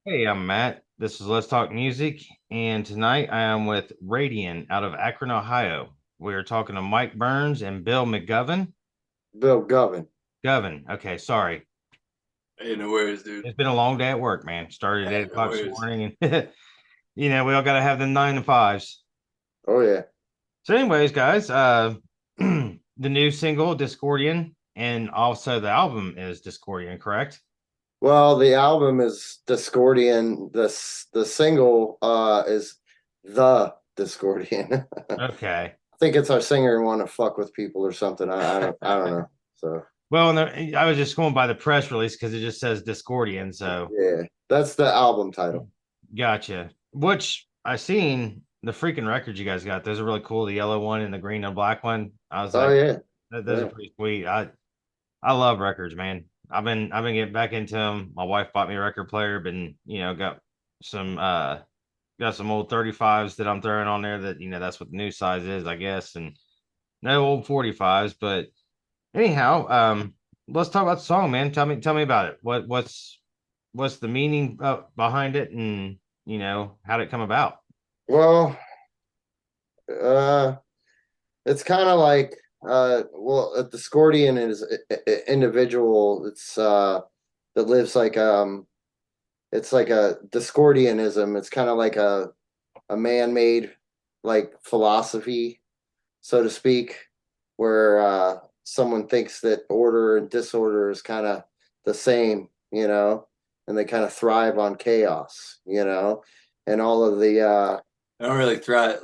Hey, I'm Matt. This is Let's Talk Music, and tonight I am with Radian out of Akron, Ohio. We are talking to Mike Burns and Bill McGovern. Bill Govin. Govern. Okay, sorry. Hey, no worries, dude. It's been a long day at work, man. Started at Hey, eight no o'clock this worries. morning, and we all got to have the 9 to 5s. Oh yeah. So, anyways, guys, the new single Discordian, and also the album is Discordian, correct? Well, the album is Discordian. The single is The Discordian. I Okay. think it's our singer want to fuck with people or something. I don't know. So Well, no, I was just going by the press release because it just says Discordian, so. yeah, that's the album title. Gotcha. Which I seen the freaking records you guys got. Those are really cool. The yellow one and the green and black one. I was Oh like, yeah. those are Yeah. pretty sweet. I love records, man. I've been getting back into them. My wife bought me a record player, been some got some old 35s that I'm throwing on there that that's what the new size is, I guess, and no old 45s. But anyhow, let's talk about the song, man. Tell me about it. What's the meaning behind it, and how did it come about? Well, uh, it's kind of like well, a Discordian is an individual. It's that lives like it's like a Discordianism. It's kind of like a man-made like philosophy, so to speak, where someone thinks that order and disorder is kind of the same, and they kind of thrive on chaos, and all of the I don't really thrive.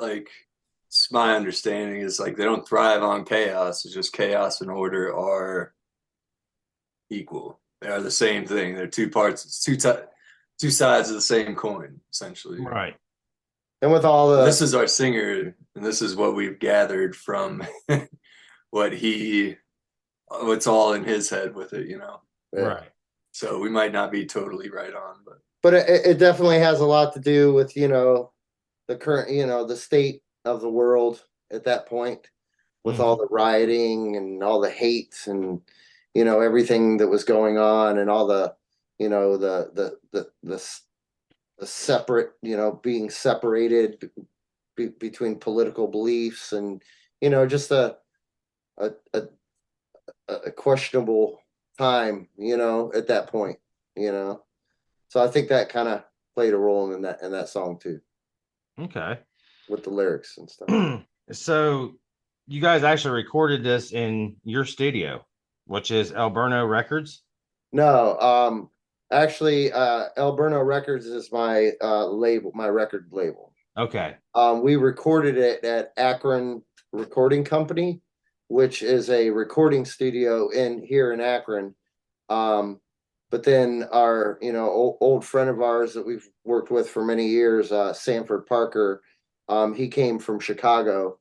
It's my understanding is like they don't thrive on chaos. It's just chaos and order are equal. They are the same thing. They're two parts. It's two sides of the same coin, essentially. Right. and with all But the this is our singer, and this is what we've gathered from what he, what's all in his head with it. yeah. Right. So we might not be totally right on, but But it definitely has a lot to do with the current the state of the world at that point, with all Hmm. the rioting and all the hate and everything that was going on, and all the you know the separate being separated between political beliefs, and just a, a a questionable time at that point you know so I think that kind of played a role in that song too, Okay. with the lyrics and stuff. So you guys actually recorded this in your studio, which is Alberno Records. No, actually, Alberno Records is my label, my record label. Okay. We recorded it at Akron Recording Company, which is a recording studio in here in Akron. Um, but then our, old friend of ours that we've worked with for many years, Sanford Parker, he came from Chicago,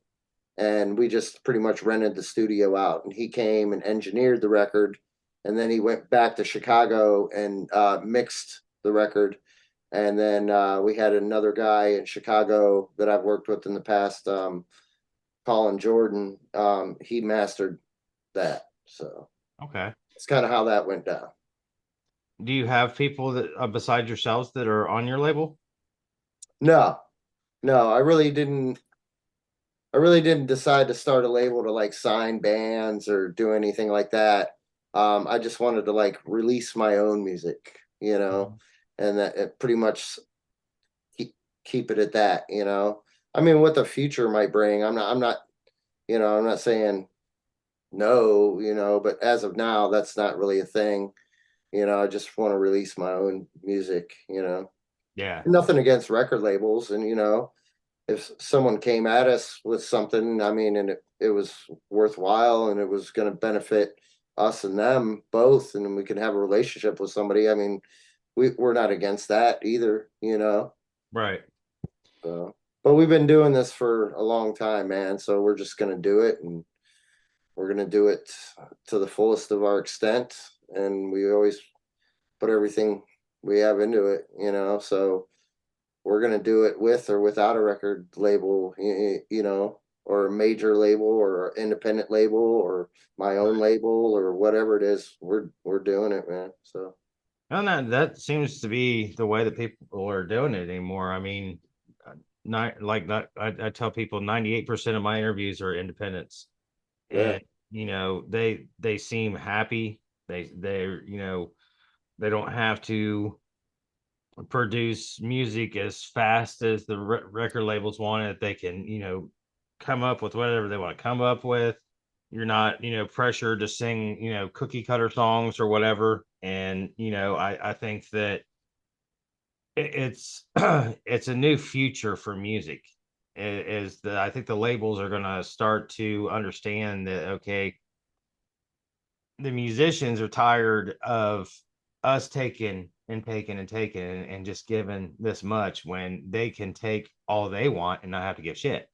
and we just pretty much rented the studio out. And he came and engineered the record, and then he went back to Chicago and mixed the record. And then we had another guy in Chicago that I've worked with in the past, Colin Jordan. He mastered that, so Okay. it's kind of how that went down. Do you have people that besides yourselves that are on your label? No, no, I really didn't decide to start a label to like sign bands or do anything like that. I just wanted to like release my own music, Mhm. and that it pretty much keep keep it at that. I mean, what the future might bring, I'm not saying no, but as of now, that's not really a thing. I just want to release my own music. Yeah. Nothing against record labels, and if someone came at us with something, I mean, and it was worthwhile and it was going to benefit us and them both, and we can have a relationship with somebody, I mean, we're not against that either. Right. So, but we've been doing this for a long time, man. So we're just going to do it, and we're going to do it to the fullest of our extent. And we always put everything we have into it. So we're going to do it with or without a record label, or a major label or independent label or my own Right. label or whatever it is. We're doing it, man. So And that seems to be the way that people are doing it anymore. I mean, not like that. I tell people 98% of my interviews are independents, Yeah, and they seem happy. They're they don't have to produce music as fast as the record labels want it. They can come up with whatever they want to come up with. You're not pressured to sing cookie cutter songs or whatever. And I think that it's it's a new future for music. Is that I think the labels are going to start to understand that, okay, the musicians are tired of us taking and taking and taking and just giving this much when they can take all they want and not have to give shit,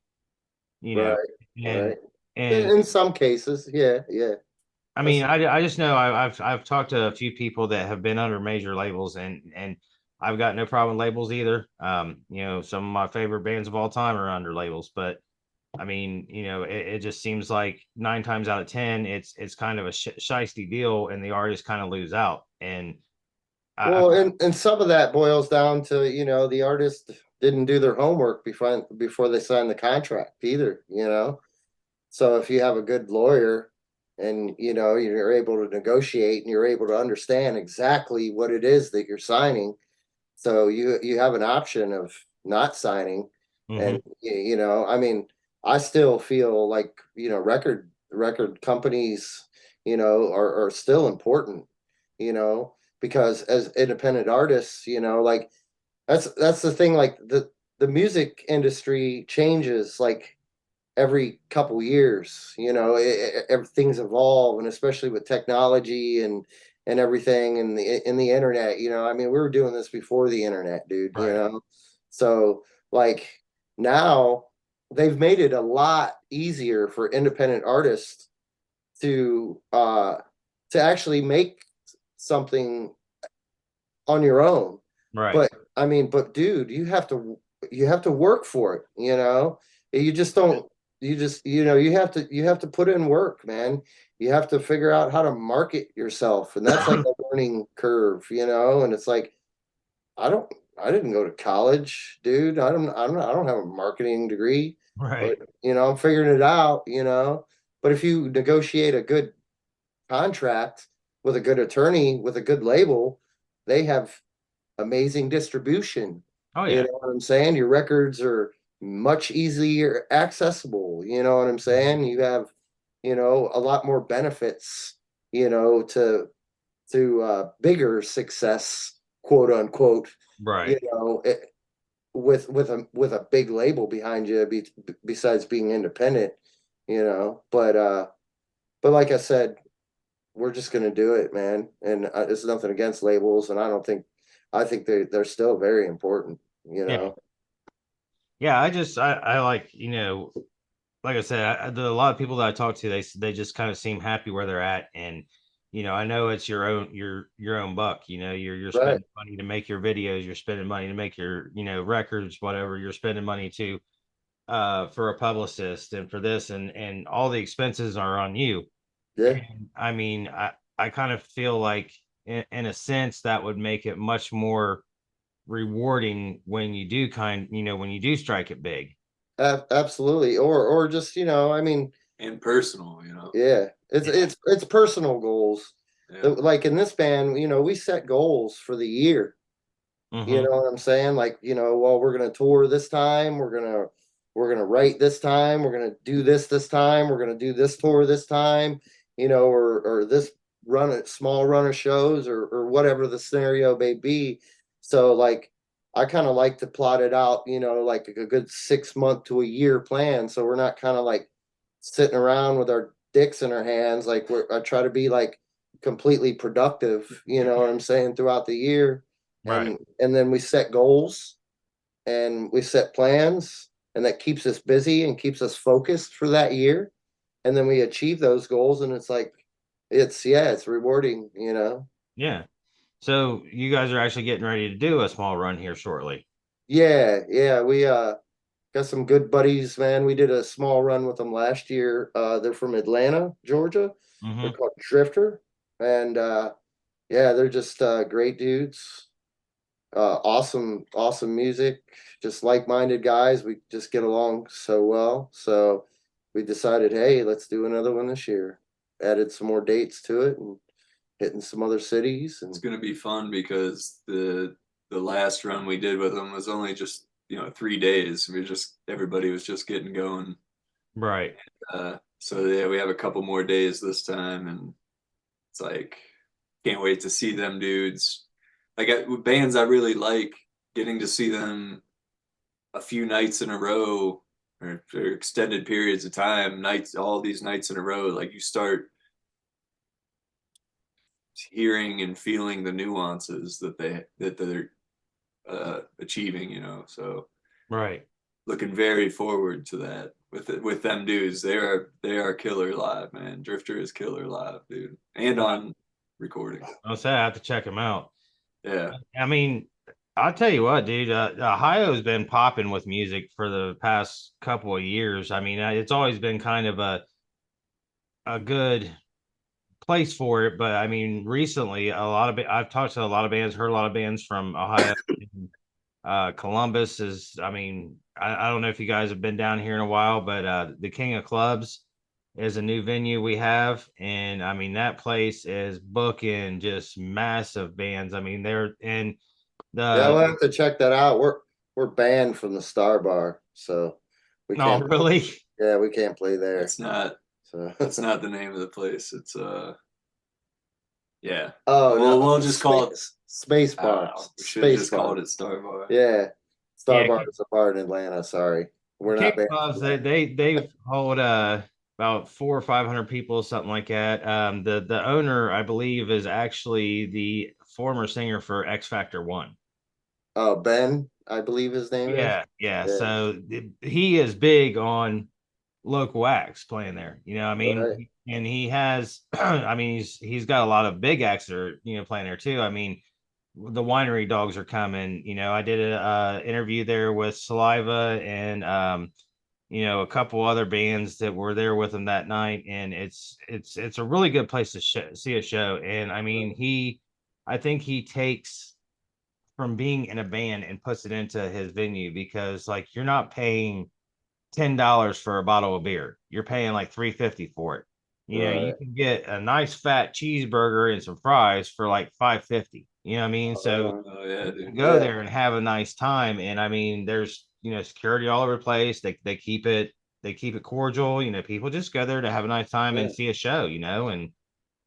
you know. right, and right. and In some cases, yeah, yeah. I mean, That's I just know I've talked to a few people that have been under major labels, and I've got no problem with labels either. Some of my favorite bands of all time are under labels, but I mean, it just seems like 9 times out of 10, it's kind of a shisty deal, and the artists kind of lose out. And I well, and some of that boils down to, the artist didn't do their homework before they signed the contract either. So if you have a good lawyer and you're able to negotiate and you're able to understand exactly what it is that you're signing, so you have an option of not signing. Mhm. And I mean, I still feel like record companies are still important, because as independent artists, like that's the thing, like the music industry changes like every couple years. Everything's evolved, and especially with technology and everything, and the internet. I mean, we were doing this before the internet, dude. Right. So like now they've made it a lot easier for independent artists to uh to actually make something on your own. Right. But I mean, but dude, you have to work for it. You just don't you just you have to put in work, man. You have to figure out how to market yourself. And that's like a learning curve. And it's like, I don't I didn't go to college, dude. I don't have a marketing degree, but Right. I'm figuring it out. But if you negotiate a good contract with a good attorney, with a good label, they have amazing distribution. Oh You yeah. know what I'm saying? Your records are much easier accessible. You know what I'm saying? You have, a lot more benefits, to bigger success, quote unquote, Right. you know, it, with a big label behind you, besides being independent. But like I said, we're just gonna do it, man. And it's nothing against labels, and I think they're still very important. You Yeah. know, Yeah. I like like I said, a lot of people that I talk to, they just kind of seem happy where they're at. And I know it's your own buck. You're right? spending money to make your videos, you're spending money to make your records, whatever. You're spending money to for a publicist and for this, and all the expenses are on you. Yeah, And I mean, I kind of feel like in a sense that would make it much more rewarding when you do when you do strike it big. absolutely. Or just I mean, and personal, yeah, it's Yeah. it's it's personal goals. Yeah. Like in this band, we set goals for the year. You Hmm. know what I'm saying? Like, well, we're gonna tour this time, we're gonna write this time, we're gonna do this time, we're gonna do this tour this time, or this small run of shows, or whatever the scenario may be. So like I kind of like to plot it out, like a good 6 month to a year plan. So we're not kind of like sitting around with our dicks in our hands. Like I try to be like completely productive, you know what I'm saying, throughout the year. Right. And then we set goals and we set plans, and that keeps us busy and keeps us focused for that year. And then we achieve those goals, and it's like it's rewarding. Yeah. So you guys are actually getting ready to do a small run here shortly. Yeah, yeah, we got some good buddies, man. We did a small run with them last year. They're from Atlanta, Georgia. They're Hmm. called Drifter. And Yeah, they're just great dudes. Awesome music. Just like-minded guys. We just get along so well. So we decided, hey, let's do another one this year. Added some more dates to it and hitting some other cities. And It's gonna be fun because the last run we did with them was only just 3 days. We just everybody was just getting going. Right. So yeah, we have a couple more days this time, and it's like can't wait to see them dudes. Like with bands I really like, getting to see them a few nights in a row or for extended periods of time, nights all these nights in a row. Like you start hearing and feeling the nuances that they're achieving. So Right. looking very forward to that with them dudes. They are killer live, man. Drifter is killer live, dude, and on recording. I'll say I have to check them out. Yeah, I mean, I'll tell you what, dude. Ohio's been popping with music for the past couple of years. I mean, it's always been kind of a good place for it, but I mean, recently I've talked to a lot of bands, heard a lot of bands from Ohio. Columbus is, I mean, I don't know if you guys have been down here in a while, but the King of Clubs is a new venue we have, and I mean that place is booking just massive bands. I mean, they're in yeah, the we'll have to check that out. We're banned from the Star Bar, so we no, can't. really. Yeah, we can't play there. it's not So that's not the name of the place. It's yeah. oh Well, no, we'll just call it. Space I don't Bar. know. We should have Space just called Bar. it Star Bar. Yeah, Star Yeah, Bar is a bar in Atlanta. Sorry, we're King not banned. Clubs, they hold about 400 or 500 people, something like that. The owner, I believe, is actually the former singer for X Factor One. Oh, Ben, I believe his name is. Yeah, yeah. Yeah, So he is big on local acts playing there. I right. mean, and he has, I mean, he's got a lot of big acts that are playing there too. I mean, the winery dogs are coming. I did a interview there with Saliva and a couple other bands that were there with him that night, and it's a really good place to see a show. And I mean, I think he takes from being in a band and puts it into his venue because like you're not paying $10 for a bottle of beer. You're paying like 350 for it. You Right. can get a nice fat cheeseburger and some fries for like 550. You know what I mean? So Oh yeah, you dude. go Yeah. there and have a nice time. And I mean, there's security all over the place. They keep it cordial. People just go there to have a nice time Yeah. and see a show. And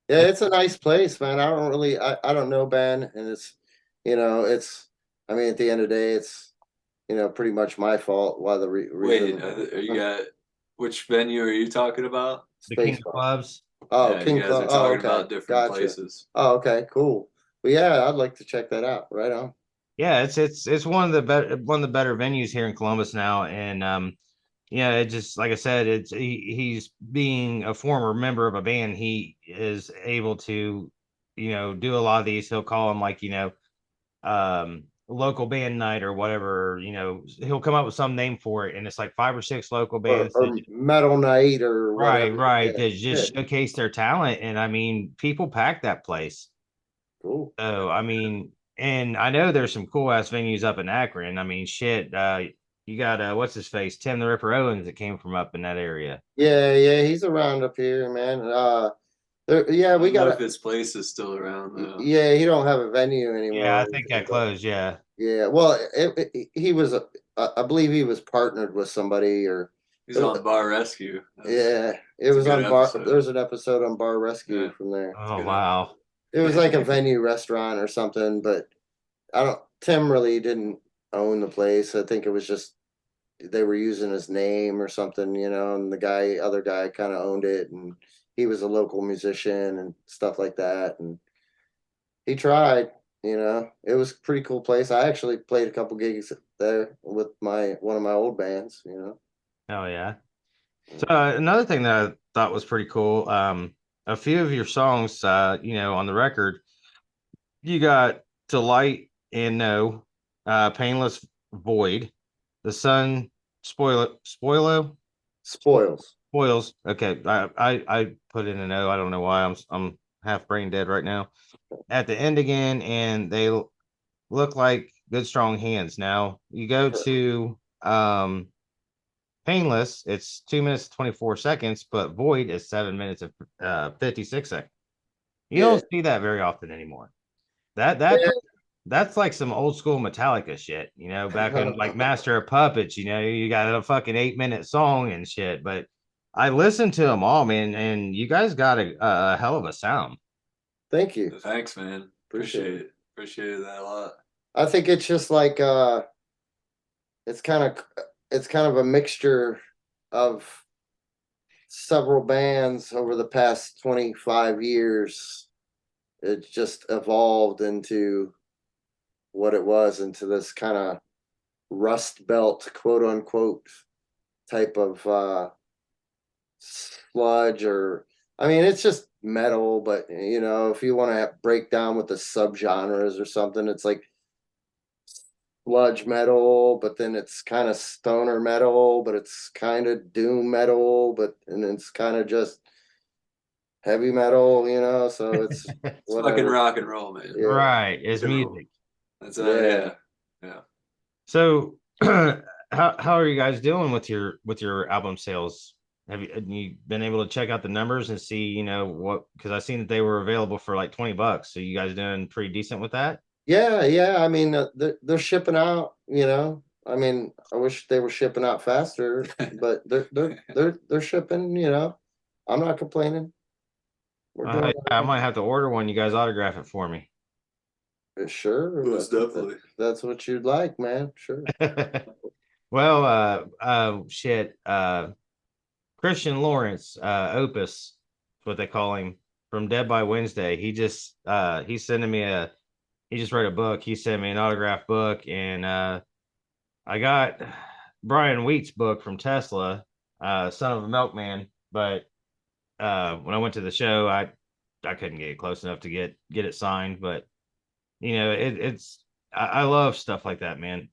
Yeah, it's a nice place, man. I don't know Ben, and it's I mean, at the end of the day, it's pretty much my fault why the Wait, reason are you got which venue are you talking about? the King Space of Bar. Clubs. Oh, Yeah, you King guys Club. are Oh, talking okay. about different Gotcha. places. Oh, okay, cool. Well, yeah, I'd like to check that out. Right on. Yeah, it's one of the better venues here in Columbus now. And yeah, it just like I said, he's being a former member of a band. He is able to, do a lot of these. He'll call them like, local band night or whatever. He'll come up with some name for it, and it's like 5 or 6 local bands. Or Metal Night or Right, whatever. right. Yeah. That just Yeah. showcase their talent. And I mean, people pack that place. Cool. So I mean, and I know there's some cool ass venues up in Akron. I mean, shit, you got what's his face, Tim the Ripper Owens that came from up in that area. Yeah, yeah, he's around up here, man. Yeah, I we don't know got if a. his place is still around though. Yeah, he don't have a venue Yeah, anymore. I think that closed. Yeah. Yeah, well, he was, I believe he was partnered with somebody, or He's on Bar Rescue. yeah, it That's a was good on Bar. episode. There's an episode on Bar Rescue Yeah, from there. it's a Oh good wow. It was like a episode. venue restaurant or something, but I don't. Tim really didn't own the place. I think it was just they were using his name or something, and other guy, kind of owned it, and he was a local musician and stuff like that, and he tried. It was a pretty cool place. I actually played a couple gigs there with my one of my old bands. Oh yeah. So another thing that I thought was pretty cool, a few of your songs, on the record, you got Delight and No, Painless Void, The Sun, Spoils. Spoils. Okay, I put in a no. I don't know why I'm half brain dead right now. At the end again, and they look like good strong hands. Now you go to Painless, it's 2 minutes 24 seconds, but Void is 7 minutes and 56 seconds. You Yeah. don't see that very often anymore. That's like some old school Metallica shit, back in like Master of Puppets, you got a fucking 8-minute song and shit. But I listened to them all, man, and you guys got a hell of a sound. Thank you. Thanks, man. Appreciate it. Appreciated that a lot. I think it's just like it's kind of a mixture of several bands over the past 25 years. It just evolved into what it was, into this kind of rust belt, quote unquote, type of sludge. Or I mean, it's just metal, but if you want to break down with the subgenres or something, it's like sludge metal, but then it's kind of stoner metal, but it's kind of doom metal, and it's kind of just heavy metal, so it's It's fucking whatever. rock and roll, man. Yeah. Right, it's You know, music. That's Yeah. yeah. So how are you guys doing with your album sales? Have you been able to check out the numbers and see, what, because I seen that they were available for like $20. So you guys doing pretty decent with that? Yeah. I mean, they're shipping out. I mean, I wish they were shipping out faster, but they're shipping. I'm not complaining. We're doing I might have to order one. You guys autograph it for me. sure. Most definitely. That's what you'd like, man. Sure. Well, shit. Christian Lawrence, Opus, is what they call him, from Dead by Wednesday. He's sending me he just wrote a book. He sent me an autograph book, and I got Brian Wheat's book from Tesla, Son of a Milkman. But when I went to the show, I couldn't get close enough to get it signed. But it's I love stuff like that, man.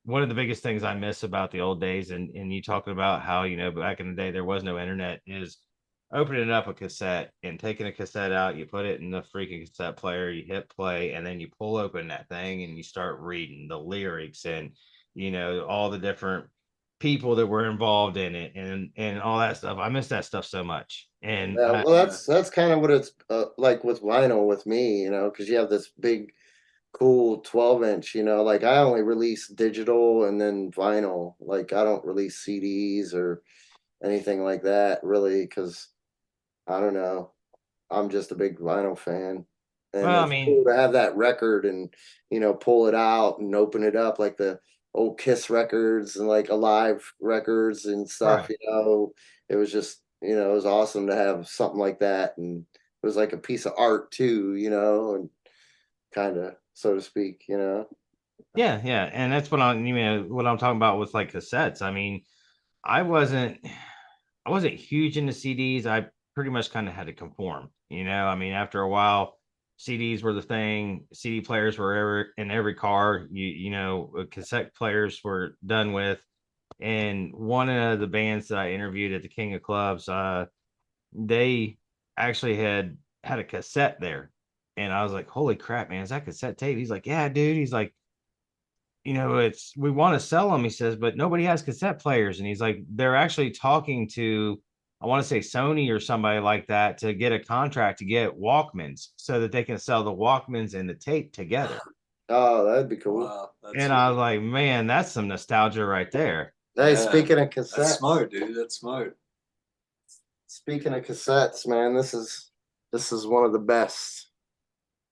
One of the biggest things I miss about the old days, and you talking about how back in the day there was no internet, is opening up a cassette and taking a cassette out. You put it in the freaking cassette player, you hit play, and then you pull open that thing and you start reading the lyrics and all the different people that were involved in it and all that stuff. I miss that stuff so much. And Yeah, well, that's kind of what it's like with vinyl with me, because you have this big, cool 12-inch. Like I only release digital and then vinyl. Like I don't release CDs or anything like that, really, because I don't know. I'm just a big vinyl fan, and well, I it's cool mean, to have that record and pull it out and open it up like the old Kiss records and like Alive records and stuff. right. It was just it was awesome to have something like that, and it was like a piece of art too, and kind of, so to speak. Yeah, and that's what I'm talking about with like cassettes. I mean, I wasn't I wasn't huge into CDs. I pretty much kind of had to conform. I mean, after a while, CDs were the thing. CD players were in every car. Cassette players were done with. And one of the bands that I interviewed at the King of Clubs, they actually had a cassette there, and I was like, "Holy crap, man! Is that cassette tape?" He's like, "Yeah, dude." He's like, it's we want to sell them, he says, but nobody has cassette players. And he's like, they're actually talking to, I want to say Sony or somebody like that, to get a contract to get Walkmans so that they can sell the Walkmans and the tape together. Oh, that'd be cool. Wow, And I was like, man, that's some nostalgia right there. Hey, Yeah, speaking of that's cassettes, smart, dude. That's smart. speaking of cassettes, man, this is one of the best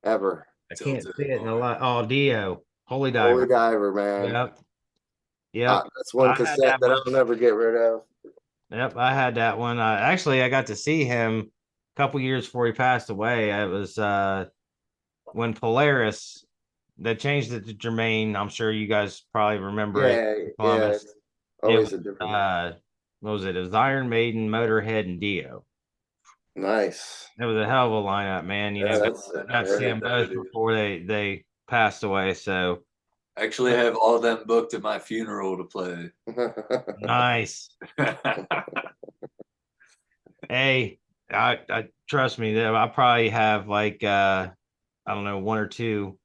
ever. I can't Tilted. see it in a lot. Oh, Dio, Holy Holy Diver. Diver, man. Yep. Yep. That's one I had cassette that that one. I'll never get rid of. Yep, I had that one. Actually, I got to see him a couple years before he passed away. It was when Polaris, they changed it to Jermaine. I'm sure you guys probably remember it. Yeah. Columbus. It's It always was a different name. what was it? It was Iron Maiden, Motorhead, and Dio. Nice. It was a hell of a lineup, man. Yeah, I Got to never see them heard that, both dude. before they passed away. So Actually, have all of them booked at my funeral to play. nice. Hey, I trust me, I probably have like I don't know, one or two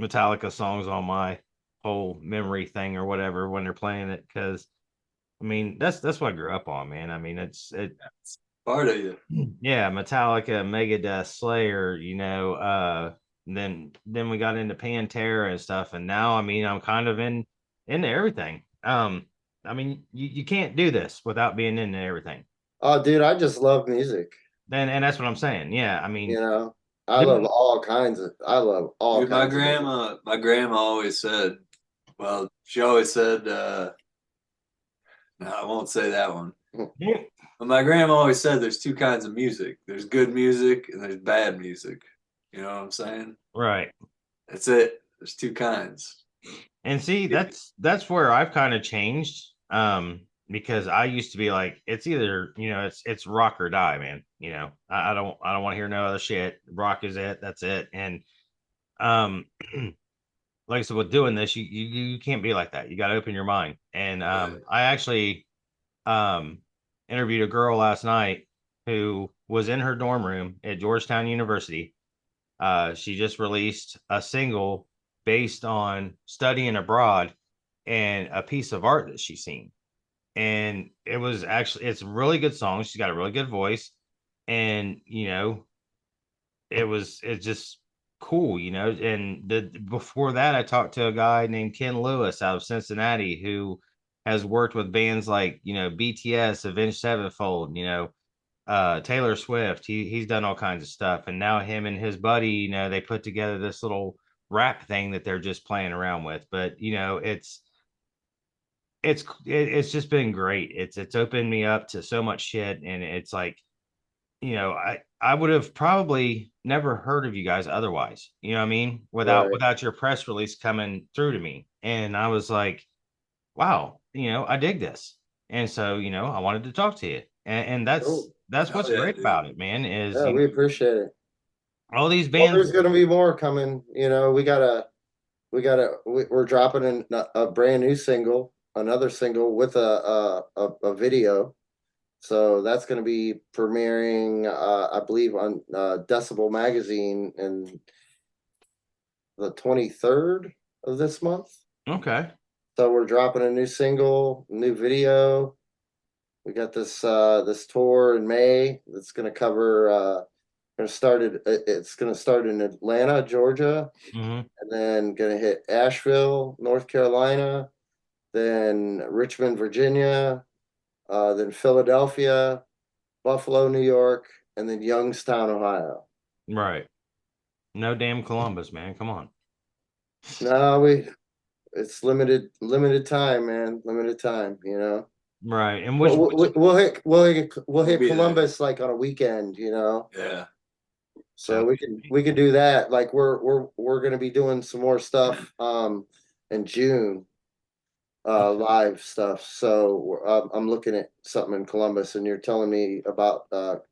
Metallica songs on my whole memory thing or whatever when they're playing it. Cause I mean, that's what I grew up on, man. I mean, It's part of you. yeah, Metallica, Megadeth, Slayer, then we got into Pantera and stuff, and now I mean I'm kind of into everything. I mean you can't do this without being into everything. Oh, dude, I just love music. Then and that's what I'm saying. Yeah, I You mean know, I love doing all kinds of. I love all Dude, kinds of music. my grandma always said, well, she always said, no, I won't say that one. But my grandma always said there's two kinds of music. There's good music and there's bad music. You know what I'm saying? right. That's it. There's two kinds. And see, that's where I've kind of changed. Because I used to be like, it's either, it's rock or die, man. I don't want to hear no other shit. Rock is it, that's it. And um like I said, with doing this, you can't be like that. You got to open your mind. And Right. I actually um interviewed a girl last night who was in her dorm room at Georgetown University. She just released a single based on studying abroad and a piece of art that she's seen. And it's a really good song. She's got a really good voice. And, it's just cool, And before that, I talked to a guy named Ken Lewis out of Cincinnati who has worked with bands like, BTS, Avenged Sevenfold, Taylor Swift. He's done all kinds of stuff, and now him and his buddy, they put together this little rap thing that they're just playing around with. But it's just been great. It's opened me up to so much shit, and it's like, I would have probably never heard of you guys otherwise. You know what I mean? Without Right. without your press release coming through to me, and I was like, wow, I dig this. And so, I wanted to talk to you. And that's Cool. that's Hell what's yeah, great dude. about it, man, is Yeah, we appreciate it. all these Well, bands. there's gonna be more coming. We're dropping a brand new single, another single with a video. So that's going to be premiering, I believe, on Decibel Magazine in the 23rd of this month. Okay. So we're dropping a new single, new video. We got this tour in May that's going to cover. It's going to start in Atlanta, Georgia, Hmm. and then going to hit Asheville, North Carolina, then Richmond, Virginia, then Philadelphia, Buffalo, New York, and then Youngstown, Ohio. Right. No damn Columbus, man. Come on. No, it's limited time, man. Limited time, you know. Right. And We'll, which we'll We'll hit be there. Columbus like on a weekend, you know. Yeah. So so we can do that. Like we're gonna be doing some more stuff in June, live stuff. So I'm looking at something in Columbus, and you're telling me about the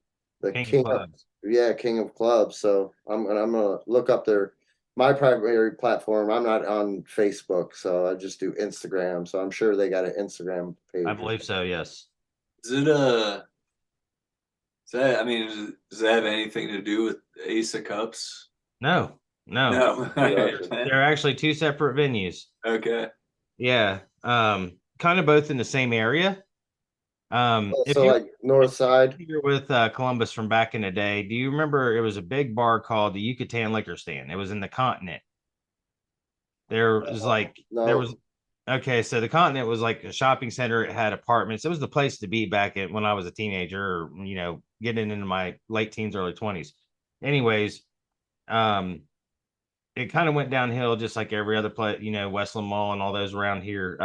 King of King of Clubs. yeah King of Clubs. So I'm gonna look up my primary platform. I'm not on Facebook, so I just do Instagram. So I'm sure they got an Instagram I page or believe something. so, yes. Is it I mean, does that have anything to do with Ace of Cups? No, no. No. It doesn't. They're actually two separate venues. Okay. Yeah. Kind of both in the same area. If Also, you like North Side. you're with Columbus from back in the day, do you remember it was a big bar called the Yucatan Liquor Stand? It was in the Continent. There was No, okay, so the Continent was like a shopping center. It had apartments. It was the place to be back when I was a teenager, or getting into my late teens, early 20s. Anyways, um, it kind of went downhill just like every other place, Westland Mall and all those around here.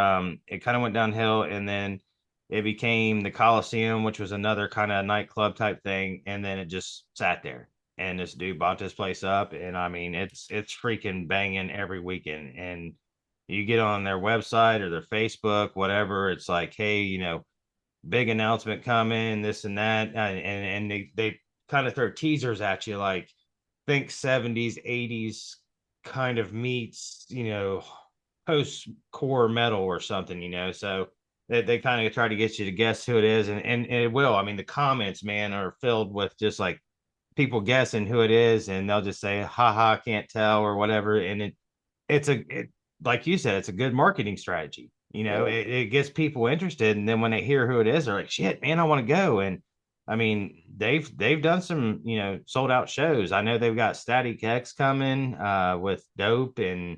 It kind of went downhill, and then it became the Coliseum, which was another kind of nightclub type thing, and then it just sat there. And this dude bought this place up, and I mean, it's freaking banging every weekend. And you get on their website or their Facebook, whatever, it's like, hey, big announcement coming, this and that, and they kind of throw teasers at you, like think 70s, 80s kind of meets, post core metal or something, so they kind of try to get you to guess who it is, and it will. I mean, the comments, man, are filled with just like people guessing who it is, and they'll just say, "Ha ha, can't tell" or whatever. And like you said, it's a good marketing strategy. You know, Yeah. it gets people interested, and then when they hear who it is, they're like, "Shit, man, I want to go." And I mean, they've done some, sold out shows. I know they've got Static X coming with Dope and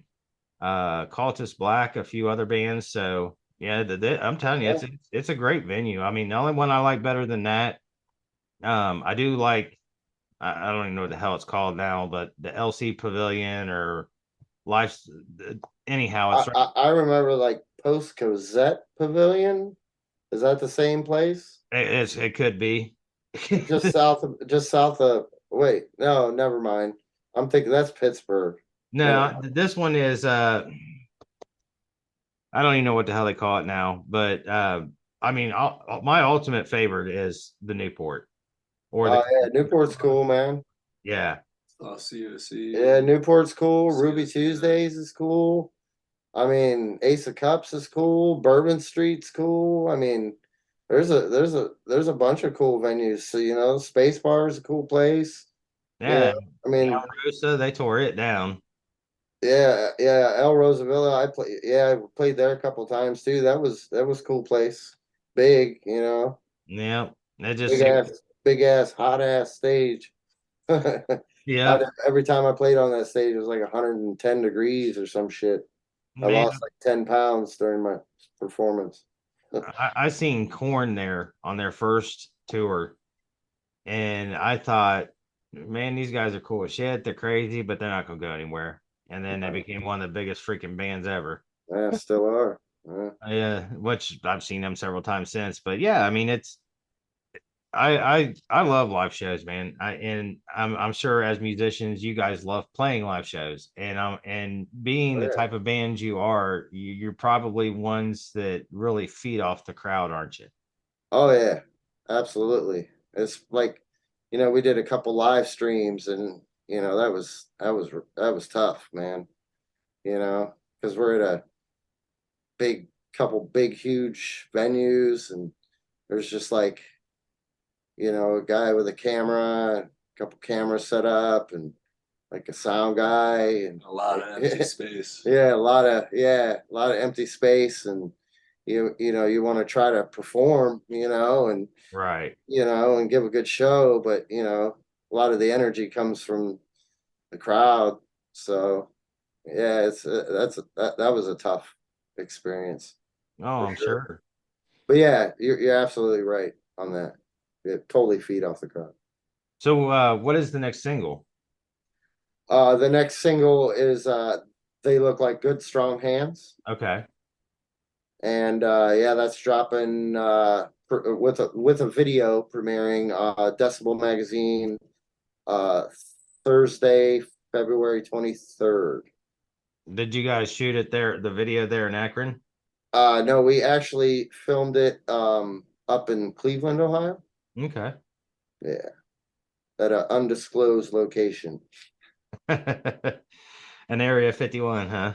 Cultus Black, a few other bands. So yeah, I'm telling you, Yeah. it's a great venue. I mean, the only one I like better than that, I do like. I don't even know what the hell it's called now, but the LC Pavilion or Life. Anyhow, it's right. I remember like Post Cosette Pavilion. Is that the same place? It could be. Just south of, wait, no, never mind. I'm thinking that's Pittsburgh. Never No, mind. this one is I don't even know what the hell they call it now, but I mean, my ultimate favorite is the Newport or the Oh yeah, Newport's cool, man. yeah. I'll see you. See. Yeah, Newport's cool. See Ruby you. Tuesdays is cool. I mean, Ace of Cups is cool. Bourbon Street's cool. I mean, there's a bunch of cool venues. So Space Bar is a cool place. You know, Yeah, I mean, Alrosa, they tore it down. yeah, El Rosavilla. I played there a couple times too. That was cool place. Big, Yeah, it just big ass, big ass, hot ass stage. yeah, Every time I played on that stage, it was like 110 degrees or some shit. I man. lost like 10 pounds during my performance. I seen Corn there on their first tour, and I thought, man, these guys are cool as shit. They're crazy, but they're not gonna go anywhere. And then they became one of the biggest freaking bands ever. Yeah, still are. Yeah. Yeah, which I've seen them several times since. But yeah, I mean, I love live shows, man. I'm sure as musicians, you guys love playing live shows, and being Oh, the yeah. type of band you are, you're probably ones that really feed off the crowd, aren't you? Oh, yeah, absolutely. It's like, we did a couple live streams, and that was tough, man. Because we're at a couple big huge venues, and there's just like a guy with a camera, a couple cameras set up, and like a sound guy, and A lot of empty space. yeah, a lot of empty space, and you want to try to perform, Right. and give a good show, but a lot of the energy comes from the crowd. So yeah, that was a tough experience Oh, for I'm sure. sure. But yeah, you're absolutely right on that. It totally feed off the crowd. So, what is the next single? The next single is "They Look Like Good Strong Hands," Okay. and yeah, that's dropping with a video premiering Decibel Magazine uh, Thursday, February 23rd. Did you guys shoot it there, the video there in Akron? No, we actually filmed it up in Cleveland, Ohio. Okay. Yeah, at an undisclosed location. An Area 51, huh?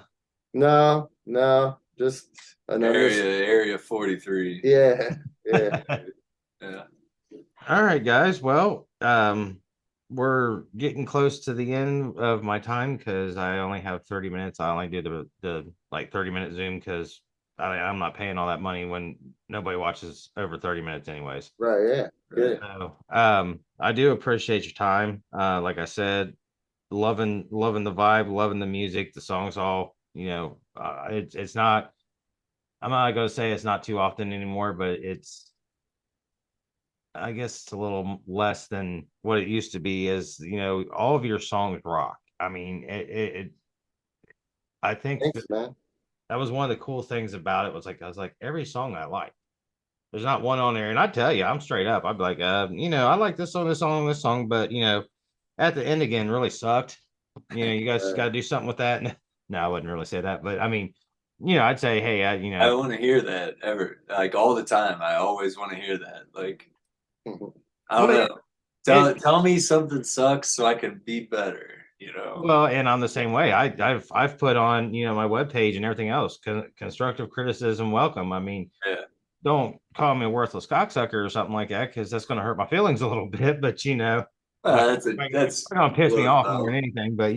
No, no, just an Area 43. Yeah, yeah. Yeah. All right, guys. Well, we're getting close to the end of my time because I only have 30 minutes. I only do the like 30-minute Zoom because I'm not paying all that money when nobody watches over 30 minutes anyways. Right, yeah. Good. So, I do appreciate your time. Like I said, loving the vibe, loving the music, the songs all, it's not, I'm not gonna say it's not too often anymore, but I guess it's a little less than what it used to be. Is all of your songs rock. I mean, I think Thanks, man. that was one of the cool things about it was like I was like every song I like. There's not one on there, and I tell you, I'm straight up. I'd be like, I like this song, but at the end again, really sucked. You guys got to do something with that. No, I wouldn't really say that, but I mean, I'd say, hey, I want to hear that ever, like all the time. I always want to hear that. Like, I don't well, know. Tell me something sucks so I can be better. well, and I'm the same way. I've put on my webpage and everything else. Constructive criticism, welcome. I mean, Yeah. don't call me a worthless cocksucker or something like that, because that's going to hurt my feelings a little bit. But That's it's gonna piss me low off more than level. anything. But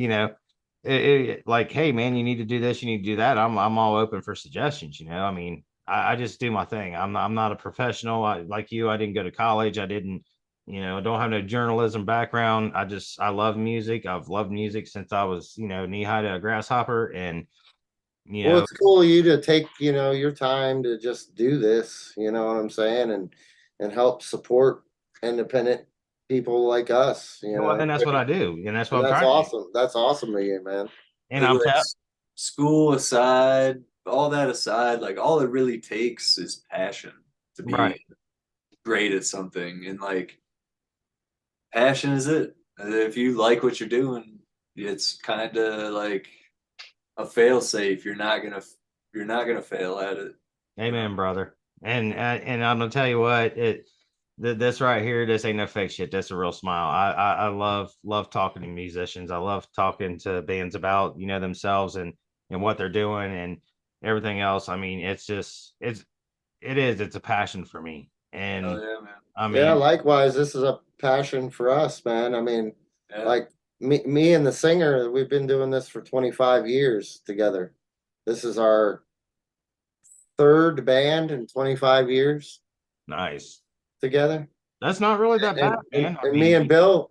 like, hey man, you need to do this, you need to do that. I'm all open for suggestions. I mean, I just do my thing. I'm not a professional. Like you, I didn't go to college. I didn't, don't have no journalism background. I love music. I've loved music since I was, knee high to a grasshopper, and you Well, know, it's cool of you to take, your time to just do this, you know what I'm saying? And help support independent people like us, and that's what I do, and that's what And I'm that's trying to do. awesome. That's awesome of you, man. And Like, I'm tell school aside, all that aside, like all it really takes is passion to right. be great at something. And like passion is it. If you like what you're doing, it's kind of like a fail safe. You're not gonna fail at it. You know? Amen, brother. And I'm gonna tell you what, this right here, this ain't no fake shit. That's a real smile. I love talking to musicians. I love talking to bands about themselves and what they're doing and everything else. I mean, it's a passion for me. Hell And yeah, man. I Yeah, mean, likewise, this is a passion for us, man. I mean, Yeah. like me and the singer, we've been doing this for 25 years together. This is our third band in 25 years nice. together. That's not really that bad, man. I And mean,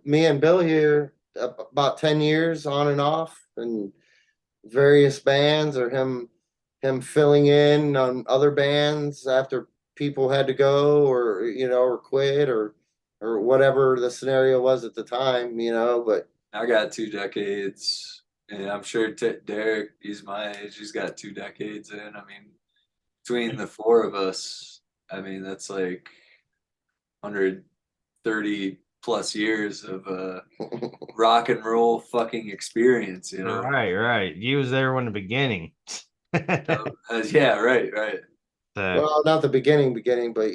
me and Bill here about 10 years on and off and various bands or him filling in on other bands after people had to go or or quit or whatever the scenario was at the time, but I got 2 decades, and I'm sure Derek, he's my age. He's got 2 decades in. I mean, between the four of us, I mean, that's like 130 plus years of rock and roll fucking experience, you know? right, right. You was there when the beginning. Yeah, right, right. So, well, not the beginning, but But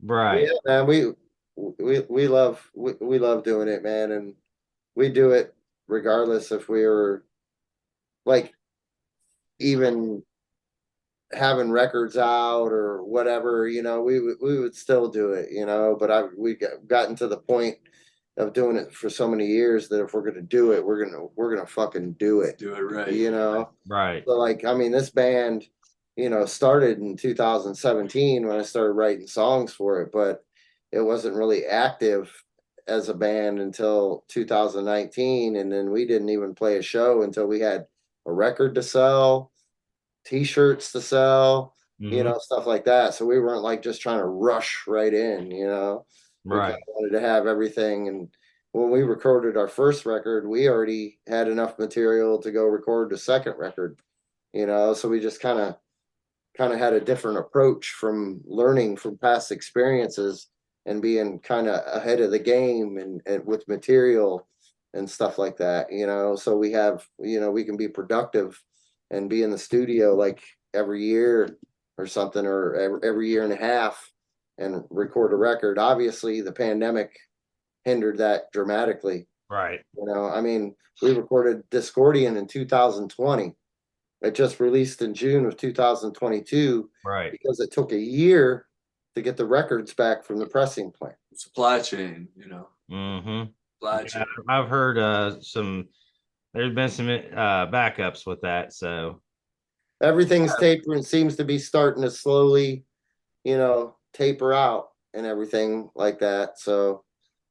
right, yeah, man, we love doing it, man, and we do it regardless if we were like even having records out or whatever, we would still do it, but gotten to the point of doing it for so many years that if we're gonna do it, we're gonna fucking do it, Do it right. you know. right, So like, I mean, this band, started in 2017 when I started writing songs for it, but it wasn't really active as a band until 2019, and then we didn't even play a show until we had a record to sell, t-shirts to sell, hmm, stuff like that. So we weren't like just trying to rush right in, We kind right, of wanted to have everything. And when we recorded our first record, we already had enough material to go record the second record, so we just kind of had a different approach from learning from past experiences and being kind of ahead of the game and with material and stuff like that, so we have, we can be productive and be in the studio like every year or something, or every year and a half and record a record. Obviously the pandemic hindered that dramatically. right, I mean, we recorded Discordian in 2020. It just released in June of 2022 right. because it took a year to get the records back from the pressing plant. Supply chain, Hmm. supply Yeah, chain. I've heard there's been some backups with that. So, Everything's tapering, seems to be starting to slowly, taper out and everything like that. So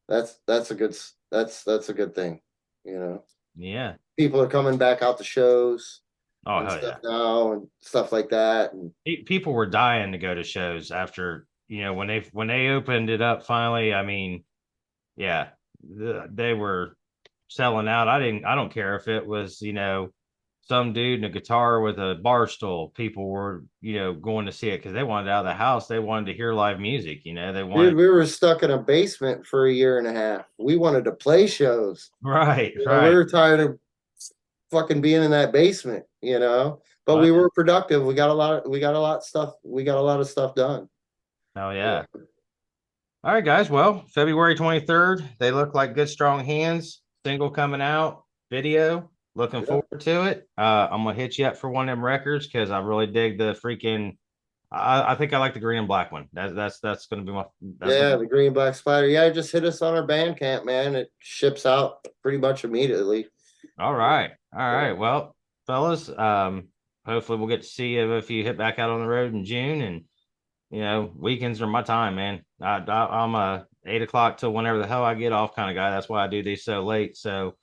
that's a good that's a good thing. You know, yeah. people are coming back out to shows Oh, and hell stuff yeah. now and stuff like that. And People were dying to go to shows after, when they opened it up finally. I mean, yeah, they were selling out. I don't care if it was, some dude in a guitar with a bar stool. People were, going to see it because they wanted out of the house. They wanted to hear live music. They dude, wanted, we were stuck in a basement for a year and a half. We wanted to play shows. right, We right. were tired of fucking being in that basement, But What? we were productive. We got a lot of stuff done. Oh, Yeah. yeah. All right, guys. Well, February 23rd, they look like good, strong hands. Single coming out, video. Looking Yeah. forward to it. I'm gonna hit you up for one of them records because I really dig the freaking I think I like the green and black one. That's going to be my. That's Yeah, my, the green black splatter. Yeah, just hit us on our Bandcamp, man. It ships out pretty much immediately. all right. All right. Well, fellas, hopefully we'll get to see you if you hit back out on the road in June. And weekends are my time, man. I'm a 8 o'clock till whenever the hell I get off kind of guy. That's why I do these so late. So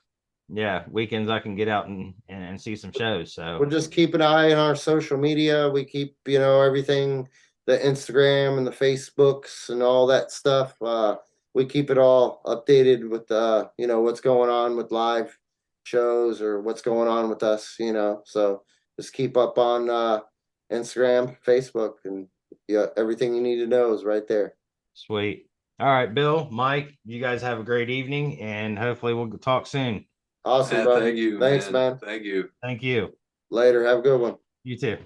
yeah, weekends I can get out and see some shows. We'll So just keep an eye on our social media. We keep, everything, the Instagram and the Facebooks and all that stuff. We keep it all updated with what's going on with live shows or what's going on with us, So just keep up on Instagram, Facebook, and yeah, everything you need to know is right there. sweet. All right, Bill, Mike, you guys have a great evening, and hopefully we'll talk soon. Awesome, Yeah, brother. thank you, Thanks, man. Thank you. Thank you. Later. Have a good one. You too.